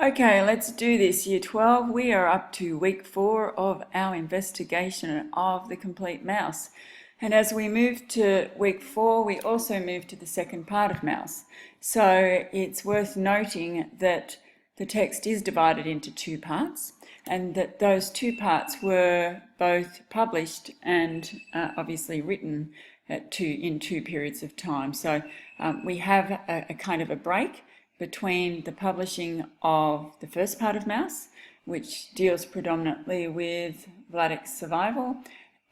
Okay, let's do this. Year 12, we are up to week 4 of our investigation of the complete mouse. And as we move to week 4, we also move to the second part of mouse. So it's worth noting that the text is divided into 2 parts, and that those 2 parts were both published and obviously written in 2 periods of time. So we have a kind of a break between the publishing of the first part of Mouse, which deals predominantly with Vladek's survival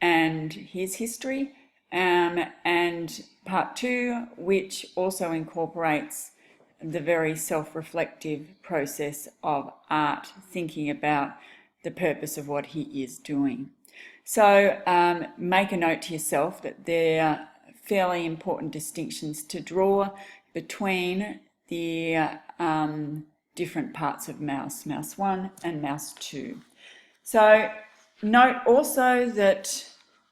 and his history, and part 2, which also incorporates the very self-reflective process of art, thinking about the purpose of what he is doing. So make a note to yourself that there are fairly important distinctions to draw between the different parts of Mouse, Mouse 1 and Mouse 2. So note also that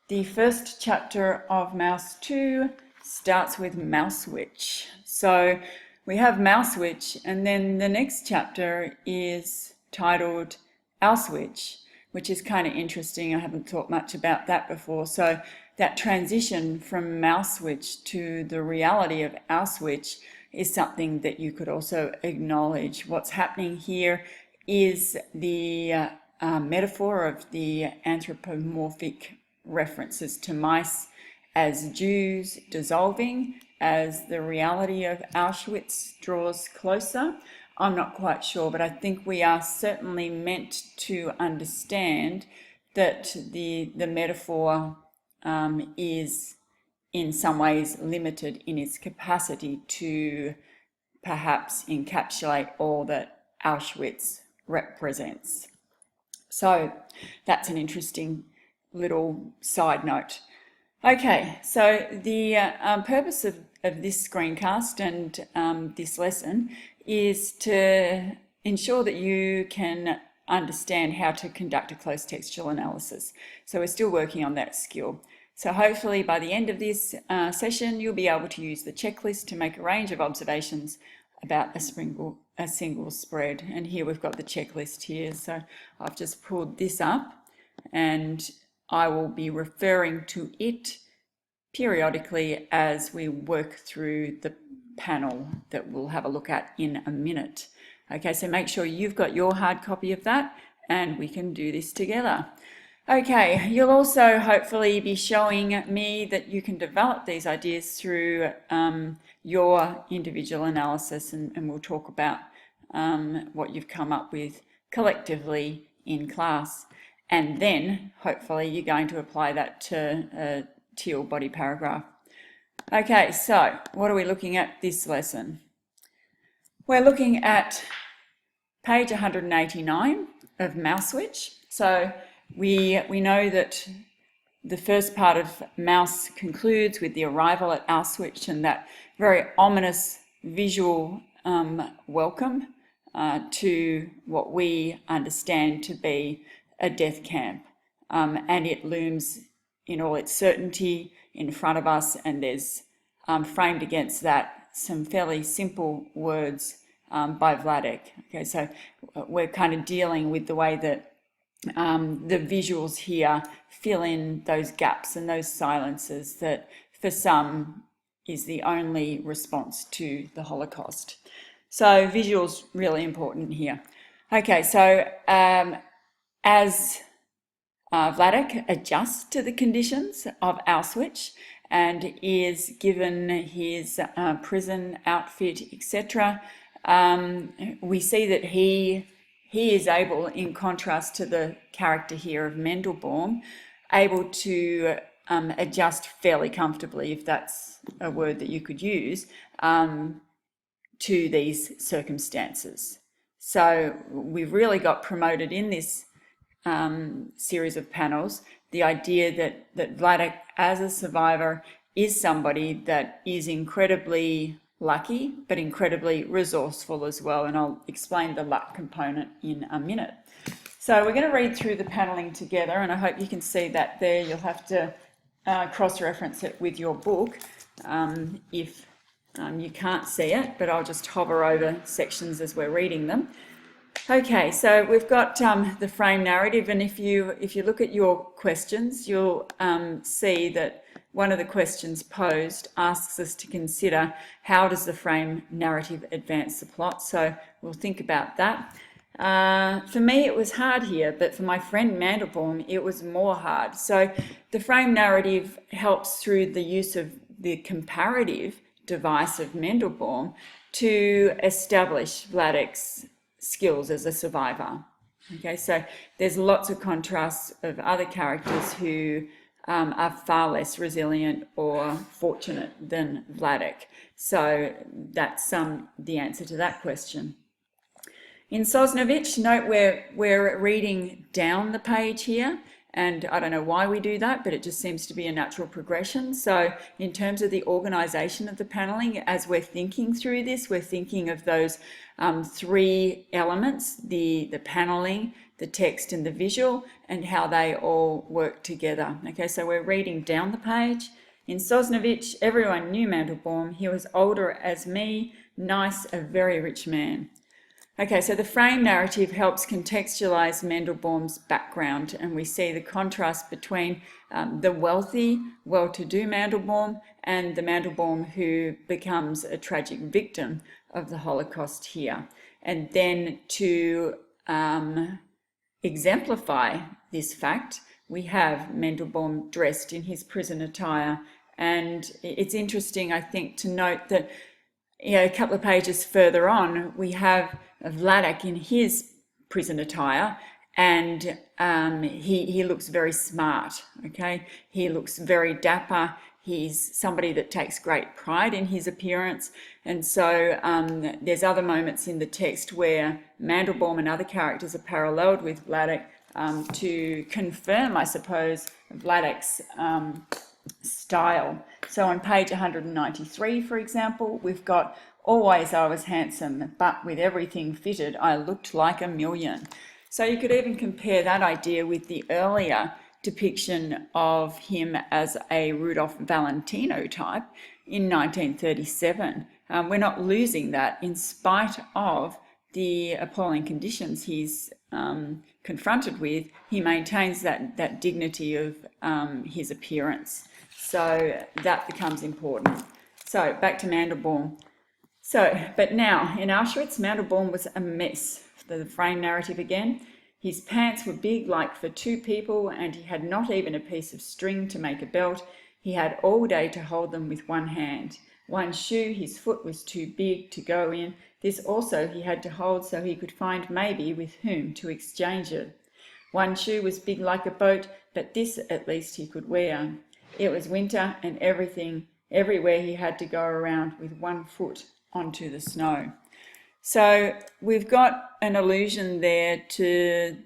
the first chapter of Mouse 2 starts with Mousewitch. So we have Mousewitch, and then the next chapter is titled Auschwitz, which is kind of interesting. I haven't thought much about that before. So that transition from Mousewitch to the reality of Auschwitz is something that you could also acknowledge. What's happening here is the metaphor of the anthropomorphic references to mice as Jews dissolving as the reality of Auschwitz draws closer. I'm not quite sure, but I think we are certainly meant to understand that the metaphor is in some ways limited in its capacity to perhaps encapsulate all that Auschwitz represents. So that's an interesting little side note. Okay, so the purpose of this screencast and this lesson is to ensure that you can understand how to conduct a close textual analysis. So we're still working on that skill. So hopefully by the end of this session, you'll be able to use the checklist to make a range of observations about a single spread. And here we've got the checklist here. So I've just pulled this up, and I will be referring to it periodically as we work through the panel that we'll have a look at in a minute. Okay, so make sure you've got your hard copy of that, and we can do this together. Okay, you'll also hopefully be showing me that you can develop these ideas through your individual analysis, and we'll talk about what you've come up with collectively in class. And then hopefully you're going to apply that to a teal body paragraph. Okay, so what are we looking at this lesson? We're looking at page 189 of Mousewitch. So we know that the first part of Mouse concludes with the arrival at Auschwitz and that very ominous visual welcome to what we understand to be a death camp. And it looms in all its certainty in front of us, and there's framed against that some fairly simple words by Vladek. Okay, so we're kind of dealing with the way that the visuals here fill in those gaps and those silences that for some is the only response to the Holocaust. So visuals really important here. Okay, so as Vladek adjusts to the conditions of Auschwitz and is given his prison outfit, etc., we see that he is able, in contrast to the character here of Mandelbaum, able to adjust fairly comfortably, if that's a word that you could use, to these circumstances. So we've really got promoted in this series of panels the idea that Vladek as a survivor is somebody that is incredibly lucky but incredibly resourceful as well, and I'll explain the luck component in a minute. So we're going to read through the paneling together, and I hope you can see that there. You'll have to cross-reference it with your book if you can't see it, but I'll just hover over sections as we're reading them. Okay, so we've got the frame narrative, and if you look at your questions, you'll see that one of the questions posed asks us to consider how does the frame narrative advance the plot. So we'll think about that. For me, it was hard here, but for my friend Mandelbaum, it was more hard. So the frame narrative helps through the use of the comparative device of Mandelbaum to establish Vladek's skills as a survivor. Okay, so there's lots of contrasts of other characters who are far less resilient or fortunate than Vladek. So that's the answer to that question. In Sosnovich, note we're reading down the page here, and I don't know why we do that, but it just seems to be a natural progression. So in terms of the organisation of the panelling, as we're thinking through this, we're thinking of those three elements, the panelling, the text and the visual, and how they all work together. Okay, so we're reading down the page. In Sosnovich, everyone knew Mandelbaum. He was older as me, nice, a very rich man. Okay, so the frame narrative helps contextualize Mandelbaum's background, and we see the contrast between the wealthy, well-to-do Mandelbaum and the Mandelbaum who becomes a tragic victim of the Holocaust here. And then to exemplify this fact, we have Mandelbaum dressed in his prison attire. And it's interesting, I think, to note that a couple of pages further on, we have Vladek in his prison attire, and he looks very smart, okay? He looks very dapper. He's somebody that takes great pride in his appearance. And so there's other moments in the text where Mandelbaum and other characters are paralleled with Vladek to confirm, I suppose, Vladek's style. So on page 193, for example, we've got, always I was handsome, but with everything fitted, I looked like a million. So you could even compare that idea with the earlier depiction of him as a Rudolph Valentino type in 1937. We're not losing that in spite of the appalling conditions he's confronted with. He maintains that dignity of his appearance. So that becomes important. So back to Mandelbaum. But now in Auschwitz, Mandelbaum was a mess. The frame narrative again. His pants were big, like for two people, and he had not even a piece of string to make a belt. He had all day to hold them with one hand. One shoe, his foot was too big to go in. This also he had to hold so he could find maybe with whom to exchange it. One shoe was big like a boat, but this at least he could wear. It was winter, and everywhere he had to go around with one foot onto the snow. So we've got an allusion there to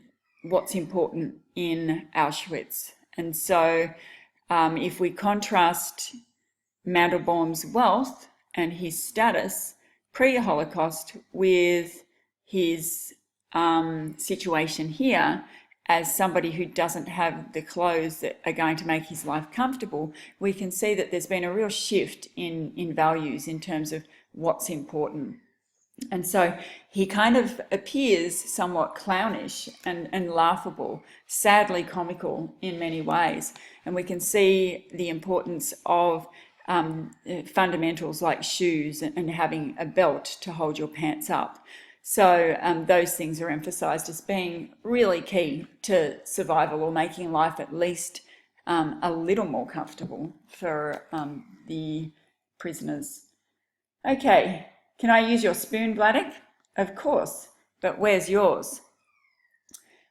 what's important in Auschwitz. And so if we contrast Mandelbaum's wealth and his status pre-Holocaust with his situation here as somebody who doesn't have the clothes that are going to make his life comfortable, we can see that there's been a real shift in values in terms of what's important. And so he kind of appears somewhat clownish and laughable, sadly comical in many ways. And we can see the importance of fundamentals like shoes and having a belt to hold your pants up. So those things are emphasised as being really key to survival, or making life at least a little more comfortable for the prisoners. Okay. Can I use your spoon, Vladek? Of course, but where's yours?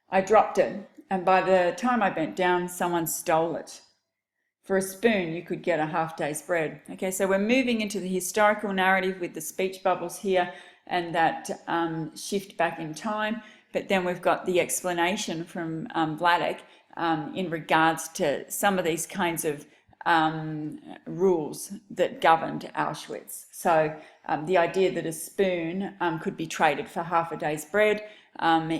I dropped it, and by the time I bent down, someone stole it. For a spoon, you could get a half-day's bread. Okay, so we're moving into the historical narrative with the speech bubbles here and that shift back in time, but then we've got the explanation from Vladek in regards to some of these kinds of rules that governed Auschwitz. So the idea that a spoon could be traded for half a day's bread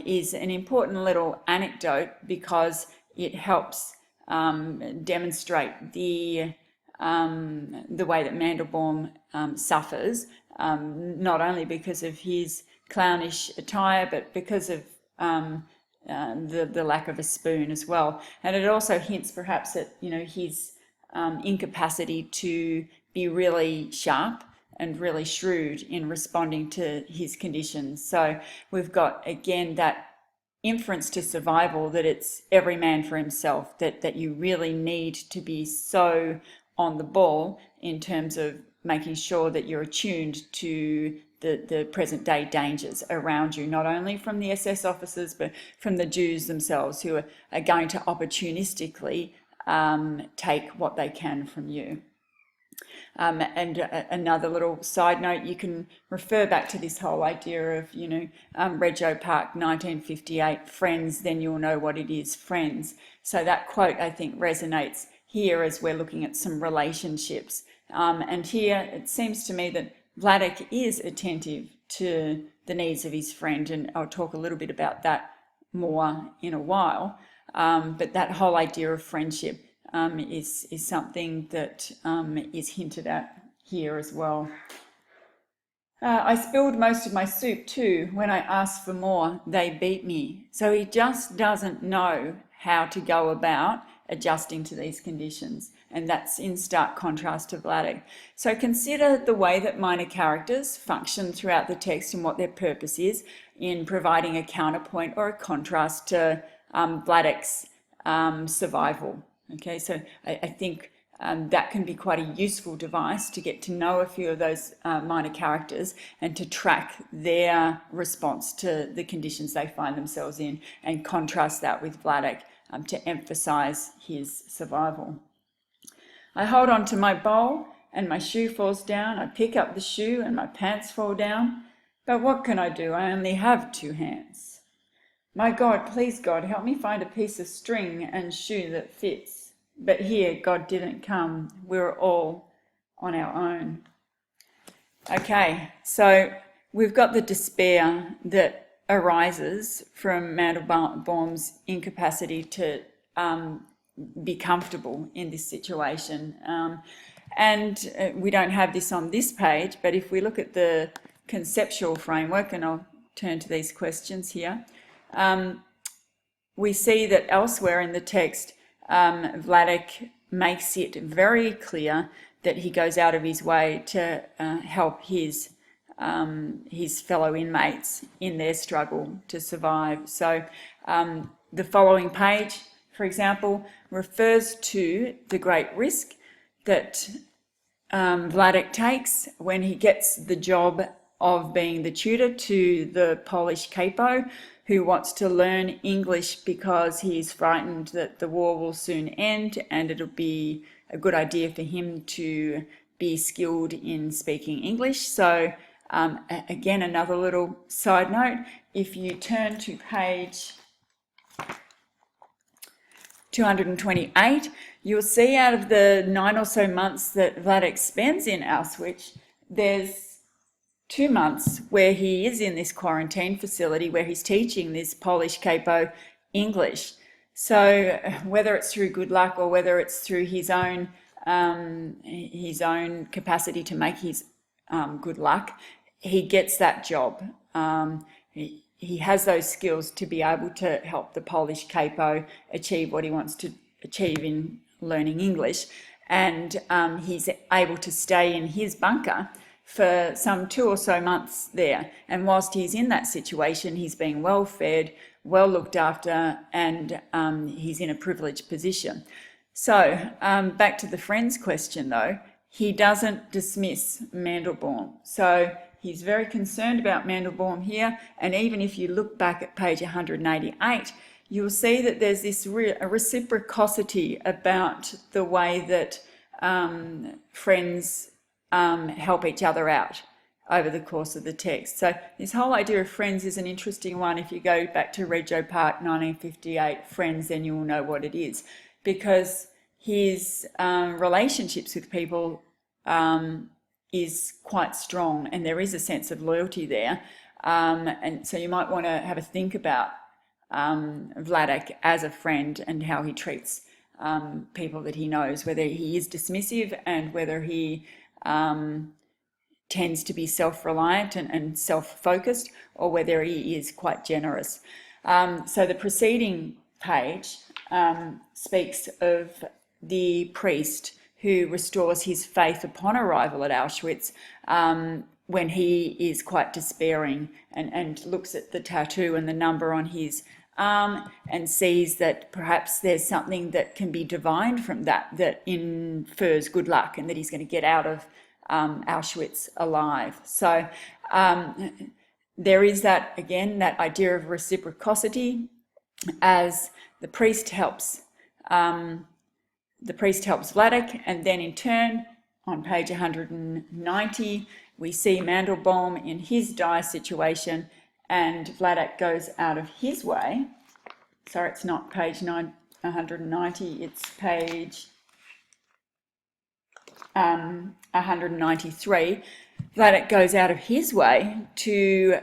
is an important little anecdote, because it helps demonstrate the way that Mandelbaum suffers, not only because of his clownish attire, but because of the lack of a spoon as well. And it also hints perhaps at, his incapacity to be really sharp and really shrewd in responding to his conditions. So we've got, again, that inference to survival that it's every man for himself, that you really need to be so on the ball in terms of making sure that you're attuned to the present day dangers around you, not only from the SS officers, but from the Jews themselves, who are going to opportunistically take what they can from you. And another little side note, you can refer back to this whole idea of, Reggio Park, 1958, friends, then you'll know what it is, friends. So that quote, I think, resonates here as we're looking at some relationships. And here it seems to me that Vladek is attentive to the needs of his friend, and I'll talk a little bit about that more in a while. But that whole idea of friendship is something that is hinted at here as well. I spilled most of my soup too. When I asked for more, they beat me. So he just doesn't know how to go about adjusting to these conditions. And that's in stark contrast to Vladek. So consider the way that minor characters function throughout the text and what their purpose is in providing a counterpoint or a contrast to Vladek's survival. Okay, so I think that can be quite a useful device to get to know a few of those minor characters and to track their response to the conditions they find themselves in, and contrast that with Vladek to emphasize his survival. I hold on to my bowl and my shoe falls down. I pick up the shoe and my pants fall down. But what can I do? I only have 2 hands. My God, please God, help me find a piece of string and shoe that fits. But here, God didn't come. We're all on our own. Okay, so we've got the despair that arises from Mandelbaum's incapacity to be comfortable in this situation. And we don't have this on this page, but if we look at the conceptual framework, and I'll turn to these questions here, we see that elsewhere in the text, Vladek makes it very clear that he goes out of his way to help his fellow inmates in their struggle to survive. So the following page, for example, refers to the great risk that Vladek takes when he gets the job of being the tutor to the Polish capo who wants to learn English because he's frightened that the war will soon end and it'll be a good idea for him to be skilled in speaking English. So again, another little side note, if you turn to page 228, you'll see out of the 9 or so months that Vladek spends in Auschwitz, there's 2 months where he is in this quarantine facility where he's teaching this Polish capo English. So whether it's through good luck or whether it's through his own capacity to make his good luck, he gets that job. He has those skills to be able to help the Polish capo achieve what he wants to achieve in learning English. And he's able to stay in his bunker for some 2 or so months there. And whilst he's in that situation, he's being well fed, well looked after, and he's in a privileged position. So back to the friends question though, he doesn't dismiss Mandelbaum. So he's very concerned about Mandelbaum here, and even if you look back at page 188, you'll see that there's this reciprocity about the way that friends help each other out over the course of the text. So this whole idea of friends is an interesting one. If you go back to Reggio Park, 1958, friends, then you will know what it is, because his relationships with people is quite strong, and there is a sense of loyalty there. And so you might want to have a think about Vladek as a friend and how he treats people that he knows, whether he is dismissive and whether he tends to be self-reliant and self-focused, or whether he is quite generous. So the preceding page speaks of the priest who restores his faith upon arrival at Auschwitz, when he is quite despairing and looks at the tattoo and the number on his arm and sees that perhaps there's something that can be divined from that infers good luck, and that he's going to get out of Auschwitz alive. So there is that, again, that idea of reciprocity, as the priest helps Vladek, and then in turn on page 190 we see Mandelbaum in his dire situation, and Vladek goes out of his way. Sorry, it's not page 190, it's page 193. Vladek goes out of his way to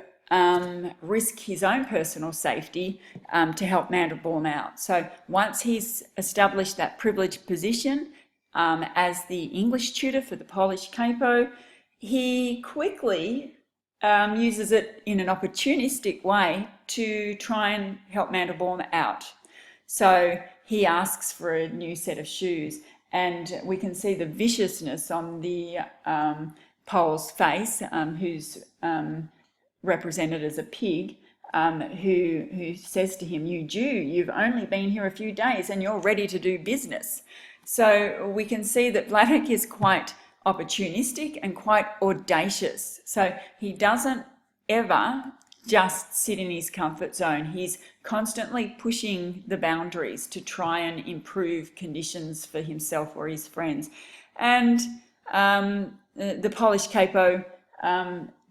risk his own personal safety to help Mandelbaum out. So once he's established that privileged position as the English tutor for the Polish capo, he quickly uses it in an opportunistic way to try and help Mandelbaum out. So he asks for a new set of shoes, and we can see the viciousness on the Pole's face, who's represented as a pig, who says to him, "You Jew, you've only been here a few days and you're ready to do business." So we can see that Vladek is quite opportunistic and quite audacious. So he doesn't ever just sit in his comfort zone. He's constantly pushing the boundaries to try and improve conditions for himself or his friends. And the Polish capo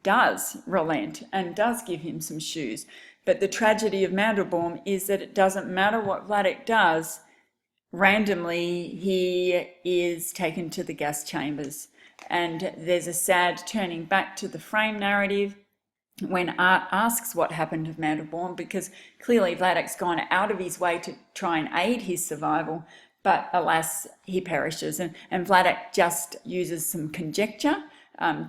does relent and does give him some shoes. But the tragedy of Mandelbaum is that it doesn't matter what Vladek does, randomly he is taken to the gas chambers. And there's a sad turning back to the frame narrative when Art asks what happened to Mandelbaum, because clearly Vladek's gone out of his way to try and aid his survival, but alas, he perishes. And Vladek just uses some conjecture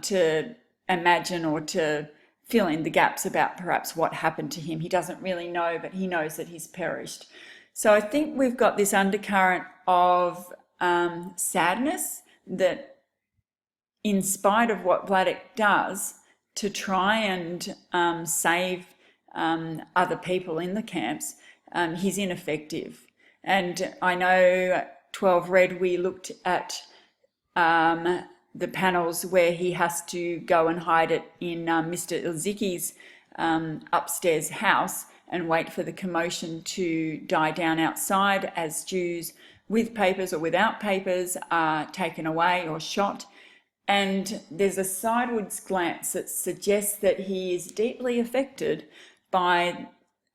to imagine or to fill in the gaps about perhaps what happened to him. He doesn't really know, but he knows that he's perished. So I think we've got this undercurrent of sadness that, in spite of what Vladek does to try and save other people in the camps, he's ineffective. And I know 12 Red, we looked at the panels where he has to go and hide it in Mr. Ilzicki's upstairs house and wait for the commotion to die down outside as Jews with papers or without papers are taken away or shot. And there's a sideways glance that suggests that he is deeply affected by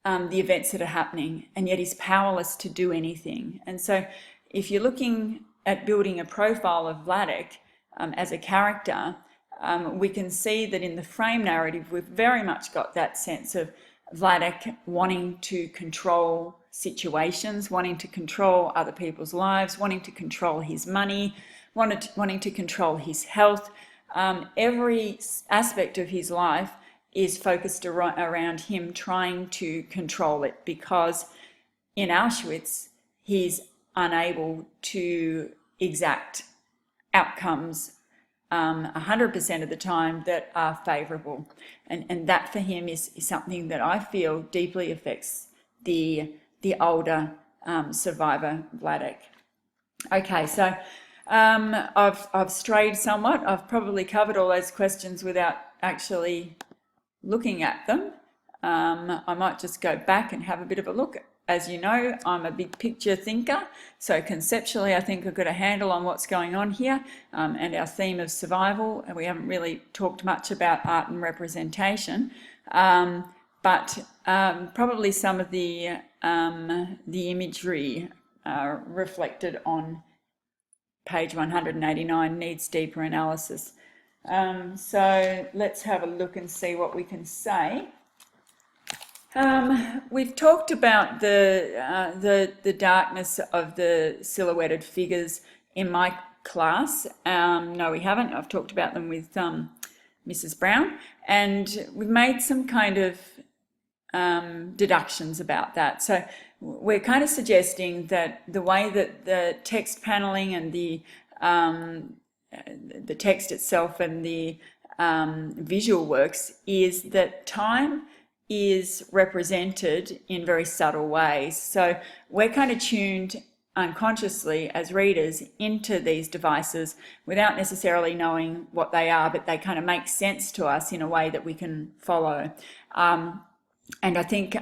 the events that are happening, and yet he's powerless to do anything. And so if you're looking at building a profile of Vladek as a character, we can see that in the frame narrative we've very much got that sense of Vladek wanting to control situations, wanting to control other people's lives, wanting to control his money, wanting to control his health. Every aspect of his life is focused around him trying to control it, because in Auschwitz he's unable to exact outcomes 100% of the time that are favourable, and that for him is something that I feel deeply affects the older survivor Vladek. Okay, so I've strayed somewhat. I've probably covered all those questions without actually looking at them. I might just go back and have a bit of a look. As you know, I'm a big picture thinker, so conceptually I think I've got a handle on what's going on here, and our theme of survival. And we haven't really talked much about art and representation, but probably some of the imagery reflected on page 189 needs deeper analysis. So let's have a look and see what we can say. We've talked about the darkness of the silhouetted figures in my class. No, we haven't. I've talked about them with Mrs. Brown, and we've made some kind of deductions about that. So we're kind of suggesting that the way that the text paneling and the text itself and the visual works is that time is represented in very subtle ways. So we're kind of tuned unconsciously as readers into these devices without necessarily knowing what they are, but they kind of make sense to us in a way that we can follow. And I think,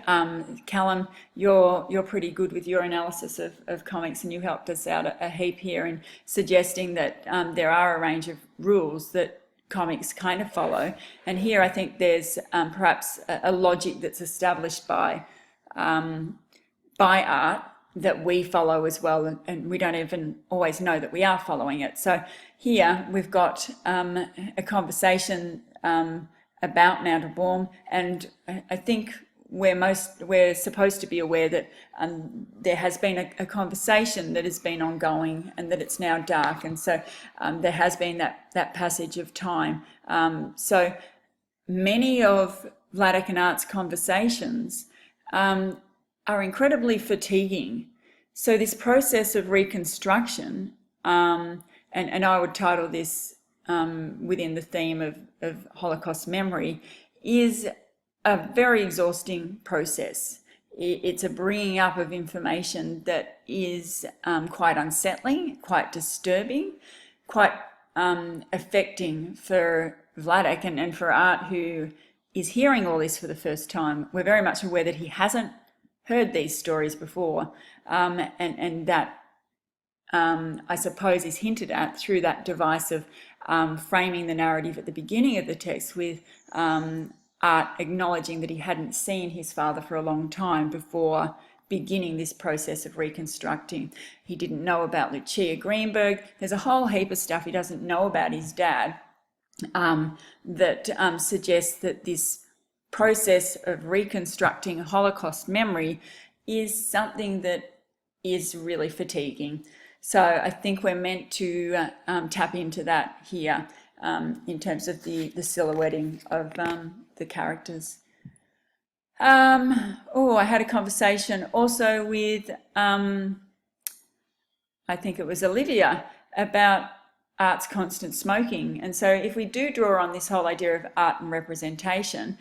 Callum, you're pretty good with your analysis of comics, and you helped us out a heap here in suggesting that there are a range of rules that comics kind of follow. And here I think there's perhaps a logic that's established by art that we follow as well, and we don't even always know that we are following it. So here we've got a conversation about Mandelbaum, and I think we're supposed to be aware that there has been a conversation that has been ongoing and that it's now dark, and so there has been that passage of time. So many of Vladek and Art's conversations are incredibly fatiguing. So this process of reconstruction, and I would title this within the theme of Holocaust memory, is a very exhausting process. It's a bringing up of information that is quite unsettling, quite disturbing, quite affecting for Vladek and for Art, who is hearing all this for the first time. We're very much aware that he hasn't heard these stories before, and that I suppose is hinted at through that device of framing the narrative at the beginning of the text with Art acknowledging that he hadn't seen his father for a long time before beginning this process of reconstructing. He didn't know about Lucia Greenberg. There's a whole heap of stuff he doesn't know about his dad that suggests that this process of reconstructing Holocaust memory is something that is really fatiguing. So I think we're meant to tap into that here in terms of the silhouetting of the characters. I had a conversation also with, I think it was Olivia, about Art's constant smoking. And so if we do draw on this whole idea of art and representation,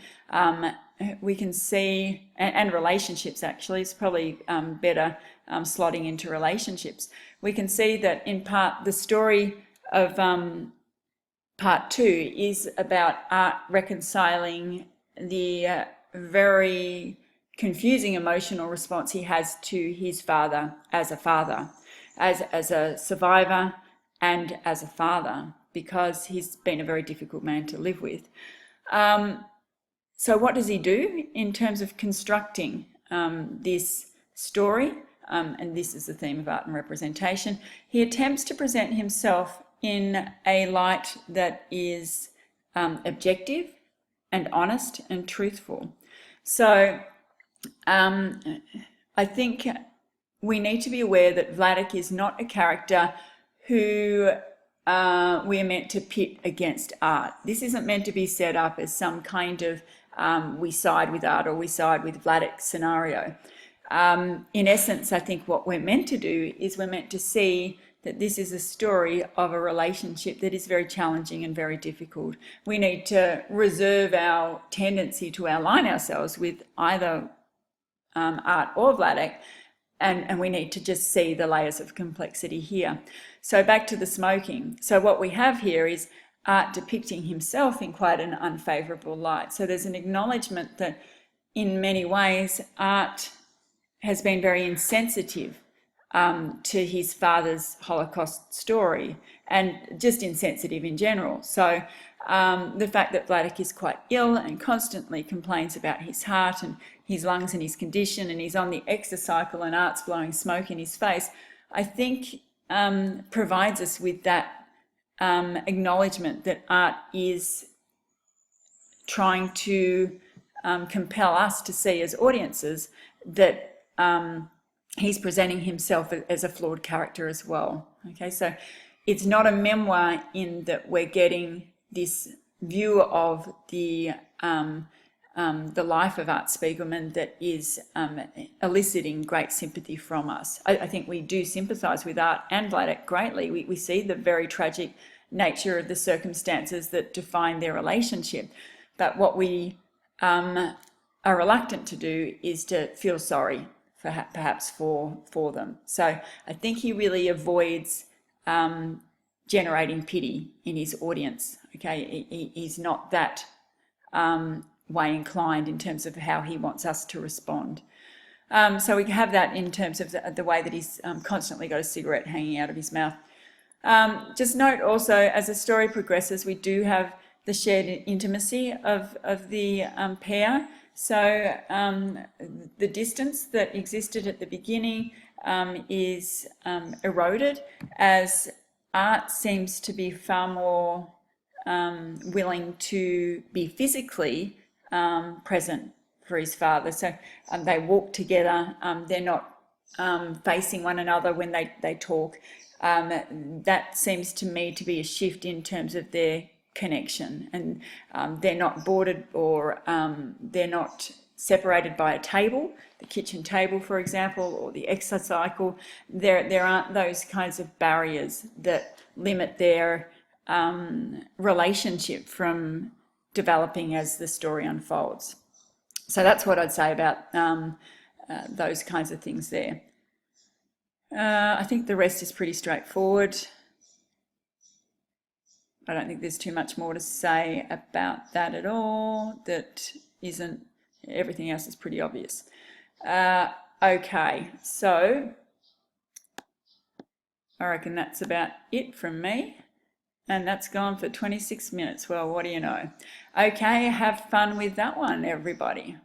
we can see, and relationships actually, it's probably better slotting into relationships. We can see that in part the story of part 2 is about Art reconciling the very confusing emotional response he has to his father, as a survivor and as a father, because he's been a very difficult man to live with. So what does he do in terms of constructing this story? And this is the theme of art and representation. He attempts to present himself in a light that is objective and honest and truthful. So I think we need to be aware that Vladek is not a character who we are meant to pit against Art. This isn't meant to be set up as some kind of we side with Art or we side with Vladek scenario. In essence, I think what we're meant to do is we're meant to see that this is a story of a relationship that is very challenging and very difficult. We need to reserve our tendency to align ourselves with either Art or Vladek, and we need to just see the layers of complexity here. So back to the smoking. So what we have here is Art depicting himself in quite an unfavourable light. So there's an acknowledgement that in many ways Art has been very insensitive to his father's Holocaust story, and just insensitive in general. So the fact that Vladek is quite ill and constantly complains about his heart and his lungs and his condition, and he's on the exercycle and Art's blowing smoke in his face, I think provides us with that acknowledgement that Art is trying to compel us to see as audiences that he's presenting himself as a flawed character as well. Okay, so it's not a memoir in that we're getting this view of the life of Art Spiegelman that is eliciting great sympathy from us. I think we do sympathise with Art and Vladek greatly. We see the very tragic nature of the circumstances that define their relationship. But what we are reluctant to do is to feel sorry perhaps for them. So I think he really avoids generating pity in his audience. Okay, he's not that way inclined in terms of how he wants us to respond. So we have that in terms of the way that he's constantly got a cigarette hanging out of his mouth. Just note also, as the story progresses, we do have the shared intimacy of the pair. So the distance that existed at the beginning is eroded as Art seems to be far more willing to be physically present for his father. So they walk together, they're not facing one another when they talk. That seems to me to be a shift in terms of their connection, and they're not boarded or they're not separated by a table, the kitchen table, for example, or the exercise cycle. There aren't those kinds of barriers that limit their relationship from developing as the story unfolds. So that's what I'd say about those kinds of things there. I think the rest is pretty straightforward. I don't think there's too much more to say about that at all. That isn't, everything else is pretty obvious. Okay, so I reckon that's about it from me. And that's gone for 26 minutes. Well, what do you know? Okay, have fun with that one, everybody.